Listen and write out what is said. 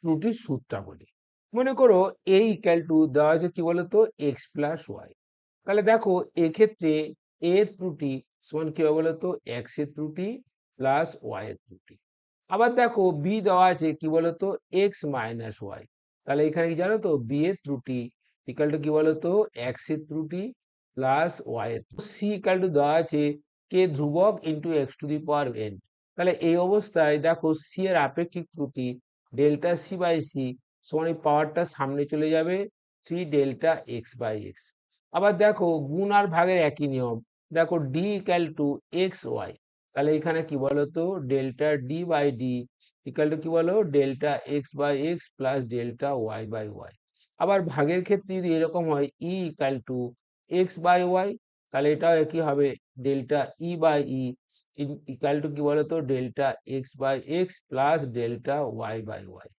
ত্রুটির সূত্রটা বলি। মনে করো a ইকুয়াল টু দেওয়া আছে কি বলতো এক্স প্লাস ওয়াই। তাহলে দেখো এক্ষেত্রে a এর ত্রুটি সমান কি হবে বলতো এক্স এর ত্রুটি প্লাস ওয়াই এর ত্রুটি। আবার দেখো b দেওয়া আছে কি বলতো এক্স মাইনাস ওয়াই। তাহলে এখানে কি জানো তো b এর ত্রুটি ইকুয়াল টু কি বলতো এক্স এর ত্রুটি প্লাস ওয়াই এর c ইকুয়াল টু দেওয়া আছে কে ধ্রুবক into x to the power n। তাহলে এই অবস্থায় দেখো সি এর আপেক্ষিক ত্রুটি ডেল্টা সি বাই সি সমান এই পাওয়ারটা সামনে চলে যাবে 3 ডেল্টা এক্স বাই এক্স। আবার দেখো গুণ আর ভাগের একই নিয়ম। দেখো d equal to x y. তাহলে এখানে কি বলতো delta d by d equal to কি বলো delta x by x plus delta y by y. আবার ভাগের ক্ষেত্রে যদি এরকম হয় e equal to x by y, তাহলে এটাও একই হবে delta e by e equal to কি বলতো delta x by x plus delta y by Y.